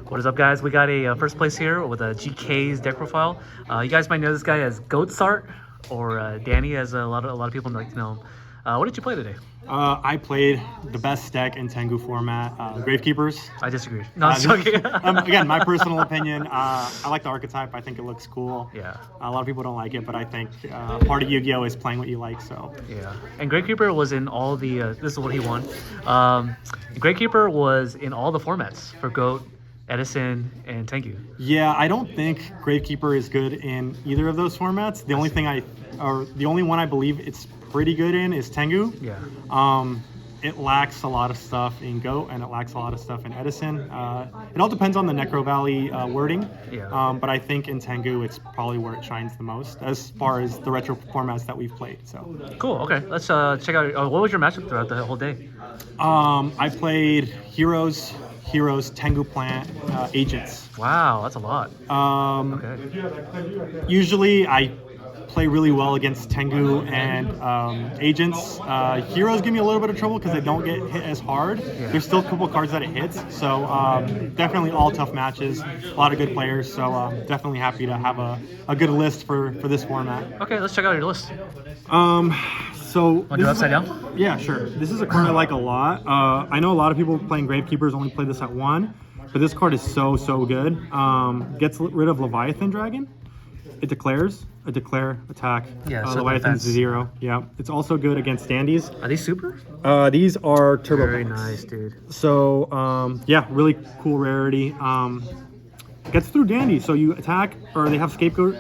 What is up, guys? We got a first place here with a GK's deck profile. You guys might know this guy as Goatsart or Danny, as a lot of people like to know him. What did you play today? I played the best deck in Tengu format, Gravekeepers. I disagree. No, I'm joking. Again, my personal opinion. I like the archetype. I think it looks cool. Yeah. A lot of people don't like it, but I think part of Yu-Gi-Oh is playing what you like. So. Yeah. And Gravekeeper was in all the. This is what he won. Gravekeeper was in all the formats for Goat, Edison, and Tengu. Yeah, I don't think Gravekeeper is good in either of those formats. The only one I believe it's pretty good in is Tengu. Yeah. It lacks a lot of stuff in Goat, and it lacks a lot of stuff in Edison. It all depends on the Necrovalley wording. Yeah. But I think in Tengu, it's probably where it shines the most as far as the retro formats that we've played. So. Cool. Okay. Let's check out. What was your matchup throughout the whole day? I played Heroes, Tengu Plant, Agents. Wow, that's a lot. Okay. Usually I play really well against Tengu and Agents. Heroes give me a little bit of trouble because they don't get hit as hard. Yeah. There's still a couple cards that it hits, so definitely all tough matches, a lot of good players, so definitely happy to have a good list for this format. Okay, let's check out your list. So Want to do upside down? Yeah, sure. This is a card I like a lot. I know a lot of people playing Gravekeepers only play this at 1, but this card is so good. Gets rid of Leviathan Dragon. It declares a declare attack. Yeah, so Leviathan's 0. Yeah, it's also good against standees. Are these super? These are turbo. Very packs. nice, dude. So yeah, really cool rarity. Gets through dandy. So you attack, or they have scapegoat.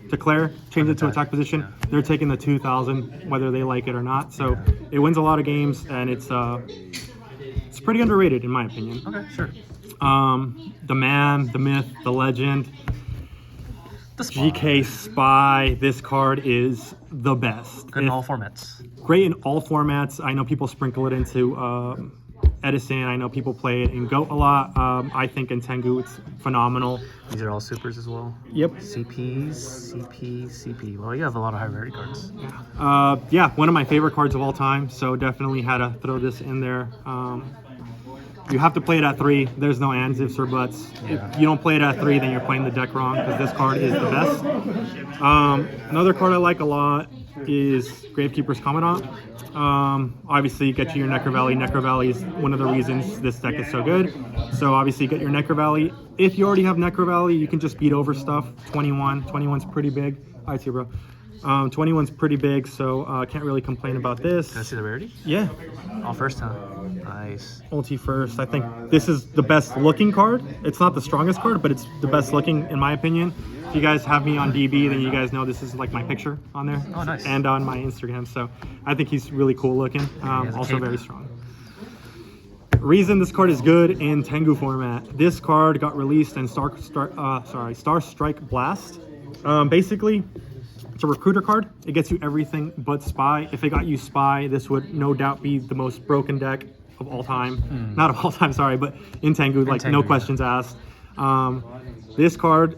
Declare, change it to attack position. Yeah. They're taking the 2,000, whether they like it or not. So it wins a lot of games, and it's pretty underrated in my opinion. Okay, sure. The man, the myth, the legend, GK Spy. This card is the best. Good in all formats. Great in all formats. I know people sprinkle it into Edison. I know people play it in Goat a lot. I think in Tengu it's phenomenal. These are all supers as well. Yep. CP. Well, you have a lot of high rarity cards. Yeah, one of my favorite cards of all time. So definitely had to throw this in there. You have to play it at 3. There's no ands, ifs, or buts. Yeah. If you don't play it at 3, then you're playing the deck wrong because this card is the best. Another card I like a lot is Gravekeeper's Commandant. Obviously, get you your Necrovalley. Necrovalley is one of the reasons this deck is so good. So obviously, get your Necrovalley. If you already have Necrovalley, you can just beat over stuff. 21. 21's pretty big. All right, see you, bro. 21's pretty big, so can't really complain about this. Can I see the rarity? Yeah. All first time. Nice. Ulti first. I think this is the best looking card. It's not the strongest card, but it's the best looking in my opinion. If you guys have me on DB, then you guys know this is like my picture on there. Oh, nice. And on my Instagram. So I think he's really cool looking. Also very strong. Reason this card is good in Tengu format. This card got released in Star Strike Blast. Basically, it's a recruiter card. It gets you everything but Spy. If it got you Spy, this would no doubt be the most broken deck of all time. Not of all time, sorry, but in Tengu, like no questions asked. This card,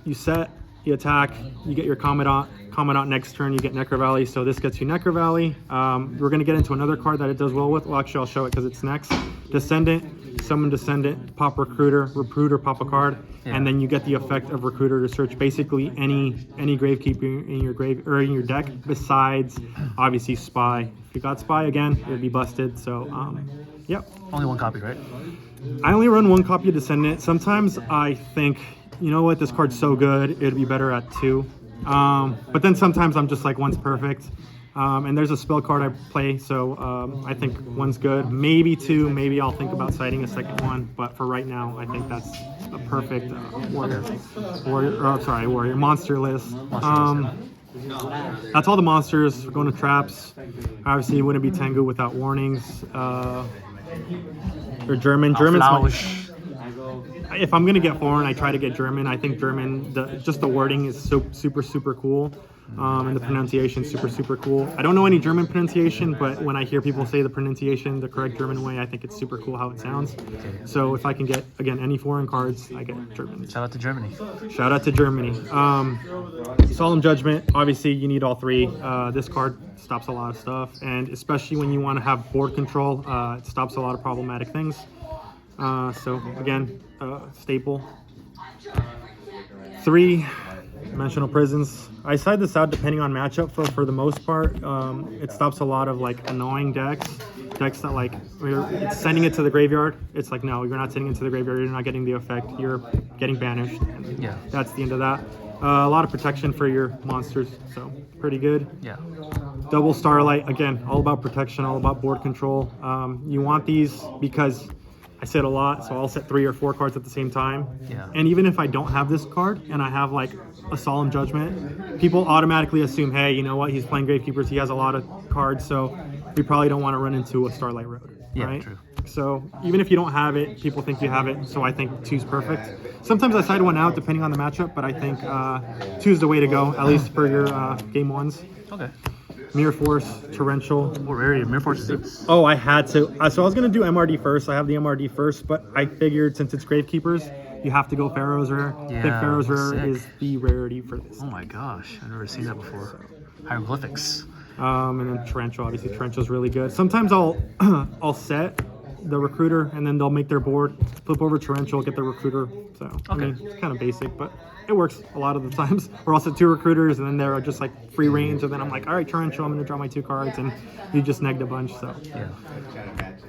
you set, you attack, you get your Commandant next turn, you get Necrovalley, so this gets you Necrovalley. We're going to get into another card that it does well with. Well, actually, I'll show it because it's next. Descendant, summon Descendant, pop Recruiter, pop a card, and then you get the effect of Recruiter to search basically any Gravekeeper in your grave or in your deck besides obviously Spy. If you got Spy again, it'd be busted. So, yep. Only one copy, right? I only run 1 copy of Descendant. Sometimes I think, you know what, this card's so good, it'd be better at 2. But then sometimes I'm just like, 1's perfect. And there's a spell card I play, so I think 1's good. Maybe 2, maybe I'll think about citing a second one. But for right now, I think that's a perfect warrior monster list. That's all the monsters. We're going to traps. Obviously, it wouldn't be Tengu without warnings. Or German. If I'm gonna get foreign, I try to get German. I think German, just the wording is so super cool, and the pronunciation super cool. I don't know any German pronunciation, but when I hear people say the pronunciation the correct German way, I think it's super cool how it sounds. So if I can get again any foreign cards, I get German. Shout out to Germany. Shout out to Germany. Solemn Judgment. Obviously, you need all 3. This card stops a lot of stuff, and especially when you want to have board control, it stops a lot of problematic things. So again, staple. 3-dimensional prisons. I side this out depending on matchup for the most part. It stops a lot of like annoying decks that like it's sending it to the graveyard. It's like, no, you're not sending it to the graveyard, you're not getting the effect, you're getting banished. And Yeah. that's the end of that. A lot of protection for your monsters, so pretty good. Yeah. Double Starlight, again, all about protection, all about board control. You want these because I set a lot, so I'll set 3 or 4 cards at the same time. Yeah. And even if I don't have this card and I have like a Solemn Judgment, people automatically assume, hey, you know what, he's playing Gravekeepers, he has a lot of cards, so we probably don't want to run into a Starlight Road, Yeah, right? true. So even if you don't have it, people think you have it, so I think 2's perfect. Sometimes I side one out depending on the matchup, but I think 2's the way to go, at least for your game 1s. Okay. Mirror Force, Torrential. What rarity? Mirror Force is. Oh, I had to. So I was going to do MRD first. I have the MRD first, but I figured since it's Gravekeepers, you have to go Pharaoh's Rare. I think Yeah, Pharaoh's Rare sick. is the rarity for this. Oh my gosh, I've never seen that before. Hieroglyphics. And then Torrential, obviously Torrential's really good. Sometimes I'll I'll set the Recruiter and then they'll make their board, flip over Torrential, get the Recruiter. So I mean, it's kind of basic, but it works a lot of the times. Or I'll set 2 Recruiters and then they're just like free range, and then I'm like, all right, Torrential, I'm gonna draw my 2 cards, and you just negged a bunch. So Yeah.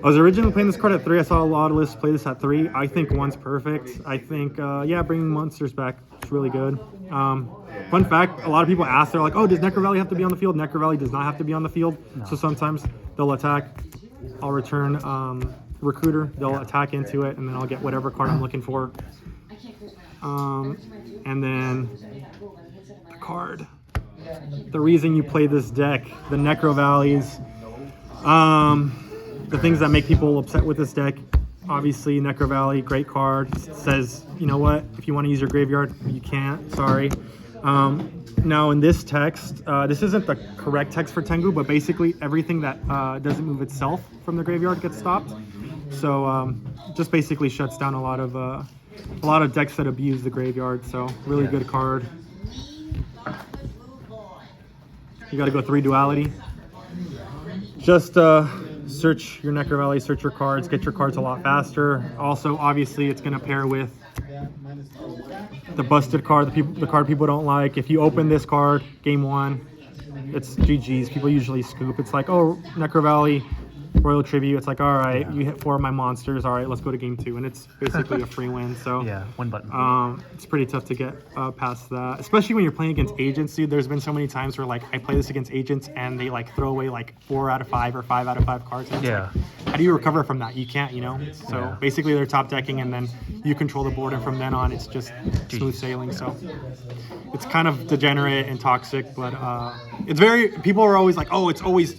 I was originally playing this card at 3. I saw a lot of lists play this at 3. I think 1's perfect. I think, yeah, bringing monsters back is really good. Fun fact, a lot of people ask, they're like, oh, does Necrovalley have to be on the field? Necrovalley does not have to be on the field. No. So sometimes they'll attack, I'll return Recruiter, they'll attack into it, and then I'll get whatever card I'm looking for. And then the card. The reason you play this deck, the Necrovalleys, the things that make people upset with this deck, obviously Necrovalley, great card, says, you know what, if you want to use your graveyard, you can't, sorry. Now in this text, this isn't the correct text for Tengu, but basically everything that doesn't move itself from the graveyard gets stopped. So just basically shuts down a lot of decks that abuse the graveyard, so really good card. You got to go 3 Duality. Just search your Necrovalley, search your cards, get your cards a lot faster. Also, obviously, it's going to pair with the busted card, the card people don't like. If you open this card, game 1, it's GG's. People usually scoop. It's like, oh, Necrovalley, Royal Tribute. It's like, all right, you hit 4 of my monsters. All right, let's go to game 2. And it's basically a free win. So Yeah, 1 button. it's pretty tough to get past that, especially when you're playing against agents, dude. There's been so many times where like I play this against agents and they like throw away like 4 out of 5 or 5 out of 5 cards. And it's Yeah. like, how do you recover from that? You can't, you know. So Yeah. basically they're top decking and then you control the board, and from then on it's just smooth sailing. So it's kind of degenerate and toxic, but it's very, people are always like, oh,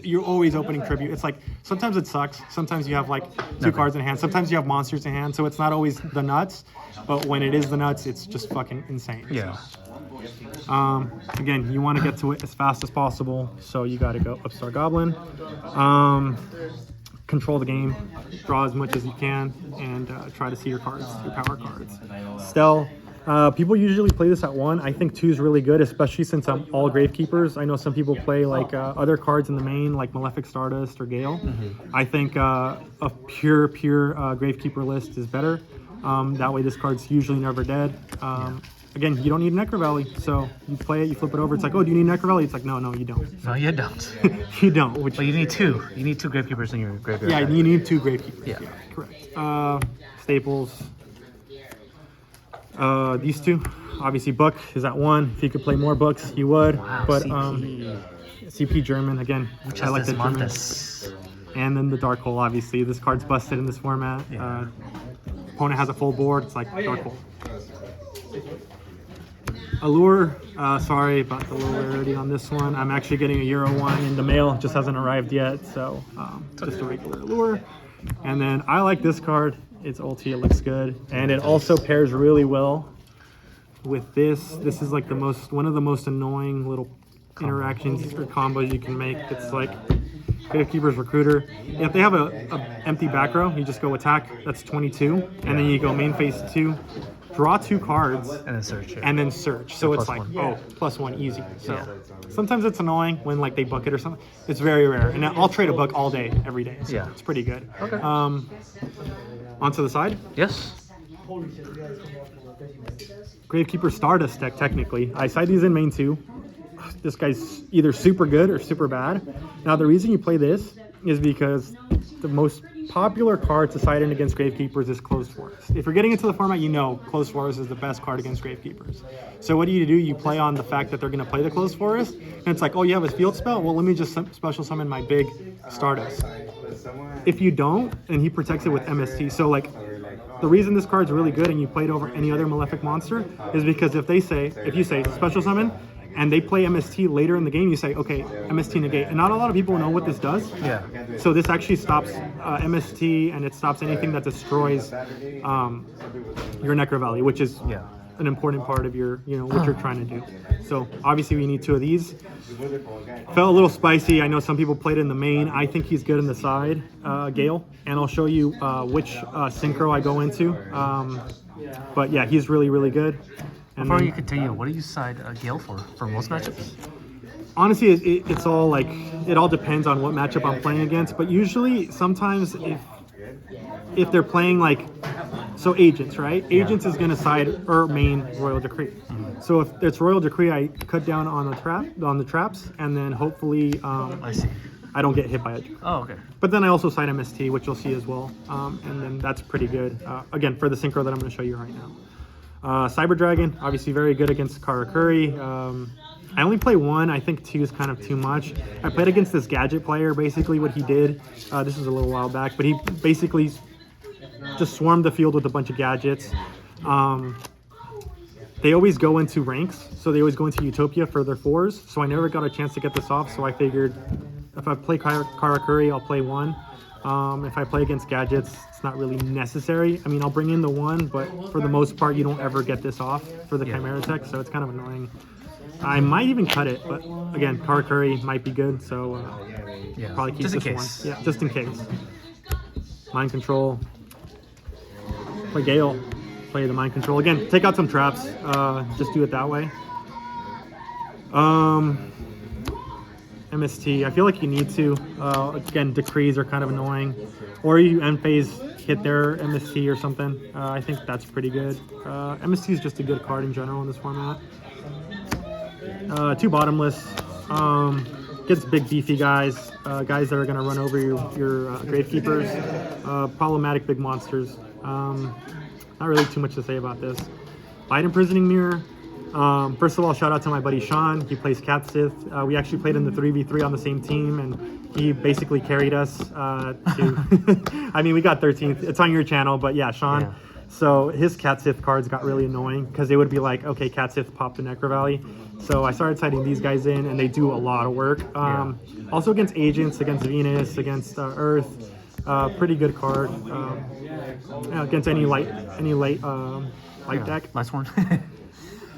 you're always opening tribute. It's like sometimes it sucks. Sometimes you have like 2 cards in hand. Sometimes you have monsters in hand. So it's not always the nuts, but when it is the nuts, it's just fucking insane. Yeah. Again, you want to get to it as fast as possible, so you got to go Upstart Goblin. Control the game, draw as much as you can, and try to see your cards, your power cards. Stell. People usually play this at 1. I think 2 is really good, especially since I'm all Gravekeepers. I know some people play like other cards in the main, like Malefic Stardust or Gale. I think a pure Gravekeeper list is better. That way this card's usually never dead. Again, you don't need Necrovalley, so you play it, you flip it over. It's like, oh, do you need Necrovalley? It's like, no, you don't. No, you don't. You don't. Which, But you need 2. You need 2 Gravekeepers in your graveyard. yeah, you need 2 Gravekeepers. Yeah. Correct. Staples. These 2, obviously Book is at 1. If you could play more books, you would. Wow, but CP. CP German again. I like the German. Montes. And then the Dark Hole. Obviously, this card's busted in this format. Yeah. Opponent has a full board. It's like Dark Hole. Allure. Sorry about the low rarity on this one. I'm actually getting a Euro 1 in the mail. It just hasn't arrived yet. So just a regular Allure. And then I like this card. It's ulti, it looks good, and it also pairs really well with this. This is like one of the most annoying little interactions or combos you can make. It's like Gravekeeper's Recruiter. If they have a empty back row, you just go attack. That's 22, and then you go main phase 2, draw 2 cards, And then search it. and then search. So it's like, +1. +1 easy. So Yeah. sometimes it's annoying when like they book it or something. It's very rare, and I'll trade a book all day, every day. So Yeah. it's pretty good. Okay. Onto the side. Yes. Gravekeeper Stardust deck, technically. I side these in main 2. This guy's either super good or super bad. Now, the reason you play this is because the most popular card to side in against Gravekeepers is Closed Forest. If you're getting into the format, you know Closed Forest is the best card against Gravekeepers. So what do? You play on the fact that they're going to play the Closed Forest, and it's like, oh, you have a field spell? Well, let me just special summon my big Stardust. If you don't, and he protects it with MST. So, like, the reason this card's really good and you play it over any other Malefic monster is because if you say special summon, and they play MST later in the game, you say, okay, MST negate. And not a lot of people know what this does. Yeah. So this actually stops MST, and it stops anything that destroys your Necrovalley, which is an important part of your, what you're trying to do. So obviously we need 2 of these. Felt a little spicy. I know some people played in the main. I think he's good in the side, Gale. And I'll show you which synchro I go into. But yeah, he's really, really good. And before you continue, what do you side Gale for most matchups? Honestly, it's all like, it all depends on what matchup I'm playing against. But usually, sometimes if they're playing like, so Agents, right? Agents is going to side or main Royal Decree. So if it's Royal Decree, I cut down on the traps, and then hopefully I see. I don't get hit by it. Oh, okay. But then I also side MST, which you'll see as well. And then that's pretty good. Again, for the synchro that I'm going to show you right now. Cyber Dragon, obviously very good against Karakuri. I only play 1. I think 2 is kind of too much. I played against this gadget player. Basically what he did, this was a little while back, but he basically just swarmed the field with a bunch of gadgets. They always go into ranks, so they always go into Utopia for their 4s. So I never got a chance to get this off, so I figured if I play Karakuri, I'll play 1. If I play against gadgets, it's not really necessary. I mean, I'll bring in the 1, but for the most part, you don't ever get this off for the Chimera tech, so it's kind of annoying. I might even cut it, but again, Karakuri might be good, so probably keep just this in case. 1. Yeah, just in case. Mind Control. Play Gale. Play the Mind Control. Again, take out some traps. Just do it that way. MST, I feel like you need to. Again, decrees are kind of annoying. Or you end phase, hit their MST or something. I think that's pretty good. MST is just a good card in general in this format. 2 bottomless. Gets big beefy guys. Guys that are going to run over your Gravekeepers. Problematic big monsters. Not really too much to say about this. Light Imprisoning Mirror. First of all, shout out to my buddy Sean. He plays Cat Sith. We actually played in the 3v3 on the same team, and he basically carried us to... I mean, we got 13th. It's on your channel, but yeah, Sean. Yeah. So his Cat Sith cards got really annoying because they would be like, okay, Cat Sith popped the Necrovalley. So I started siding these guys in, and they do a lot of work. Also against Agents, against Venus, against Earth. Pretty good card. Against any light deck. Last one.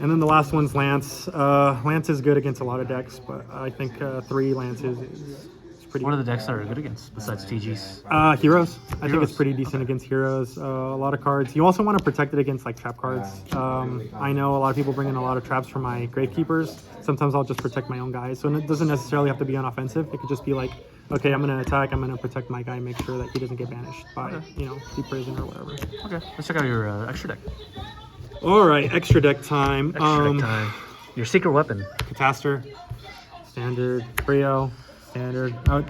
And then the last one's Lance. Lance is good against a lot of decks, but I think 3 Lances is pretty What are the decks that are good against besides TGs? Heroes. I think it's pretty decent against Heroes. A lot of cards. You also want to protect it against like trap cards. I know a lot of people bring in a lot of traps for my Gravekeepers. Sometimes I'll just protect my own guys. So it doesn't necessarily have to be on offensive. It could just be like, okay, I'm going to attack. I'm going to protect my guy, make sure that he doesn't get banished by, deep prison or whatever. Okay, let's check out your extra deck. All right, extra deck time. Extra deck time. Your secret weapon. Catastor, standard, Brio, standard. Oh,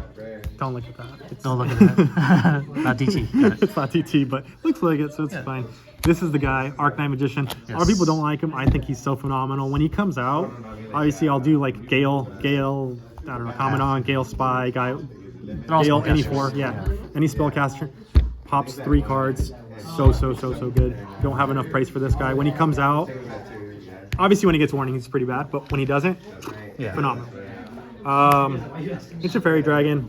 don't look at that. Don't look at that. Not DT. It's not DT, but looks like it, so it's fine. This is the guy, Arcanine Magician. Yes. A lot of people don't like him. I think he's so phenomenal. When he comes out, obviously I'll do like Gale, I don't know, Commandant, Gale Spy, Gale, any 4, any spellcaster. Pops 3 cards. So good. Don't have enough price for this guy. When he comes out, obviously when he gets warning, he's pretty bad, but when he doesn't, phenomenal. It's a Fairy Dragon.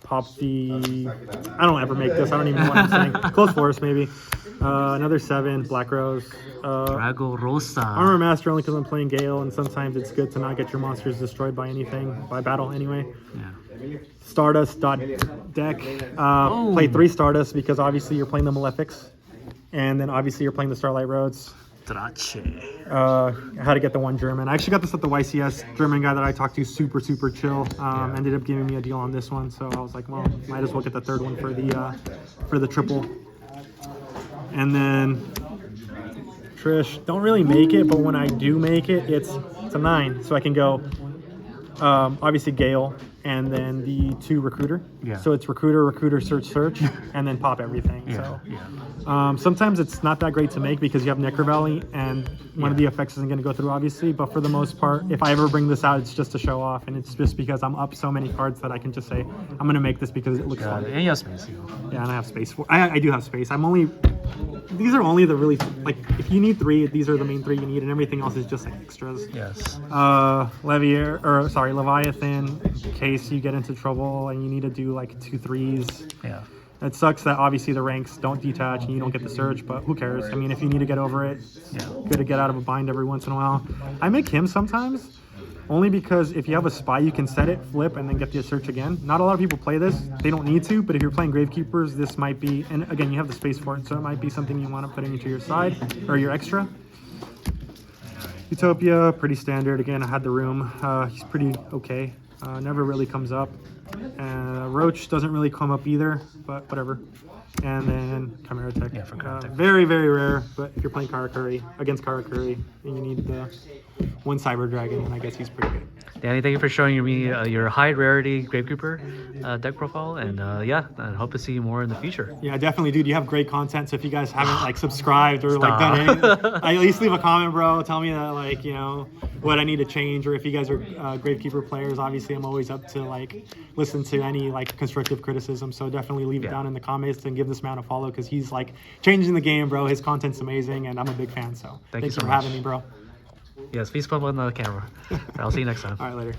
Pop the... I don't ever make this. I don't even know what I'm saying. Close Forest, maybe. Another 7, Black Rose. Drago Rosa. Armor Master only because I'm playing Gale, and sometimes it's good to not get your monsters destroyed by anything, by battle anyway. Yeah. Stardust deck. Play 3 Stardust because obviously you're playing the Malefics, and then obviously you're playing the Starlight Roads. Drache. How to get the 1 German. I actually got this at the YCS. German guy that I talked to, super chill. Ended up giving me a deal on this one, so I was like, well, might as well get the 3rd one for the triple. And then Trish, don't really make it, but when I do make it, it's a 9. So I can go, obviously Gale, and then the 2 Recruiter. Yeah. So it's Recruiter, search, and then pop everything. Yeah. So sometimes it's not that great to make because you have Necrovalley, and one of the effects isn't going to go through, obviously. But for the most part, if I ever bring this out, it's just to show off, and it's just because I'm up so many cards that I can just say, I'm going to make this because it looks fun. And you have space. Yeah, and I have space. I do have space. These are only the really, like, if you need 3, these are the main 3 you need, and everything else is just like extras. Yes. Leviathan, in case you get into trouble and you need to do like 2 3s. Yeah. It sucks that obviously the ranks don't detach and you don't get the search, but who cares? I mean, if you need to get over it, it's good to get out of a bind every once in a while. I make him sometimes, only because if you have a spy, you can set it, flip, and then get the search again. Not a lot of people play this. They don't need to, but if you're playing Gravekeepers, this might be, and again, you have the space for it, so it might be something you want to put into your side, or your extra. Utopia, pretty standard. Again, I had the room. He's pretty okay. Never really comes up. Roach doesn't really come up either, but whatever. And then Chimera Tech. Yeah, for Chimera Tech. Very, very rare, but if you're playing Karakuri, against Karakuri, and you need the 1 Cyber Dragon, then I guess he's pretty good. Danny, thank you for showing me your high rarity Gravekeeper deck profile, and I hope to see you more in the future. Yeah, definitely, dude. You have great content, so if you guys haven't like subscribed or like done anything, at least leave a comment, bro. Tell me that, like, you know, what I need to change, or if you guys are Gravekeeper players, obviously I'm always up to like listen to any like constructive criticism. So definitely leave it down in the comments and give this man a follow because he's like changing the game, bro. His content's amazing, and I'm a big fan. So thanks for having me, bro. Yes, please put on the camera. I'll see you next time. All right, later.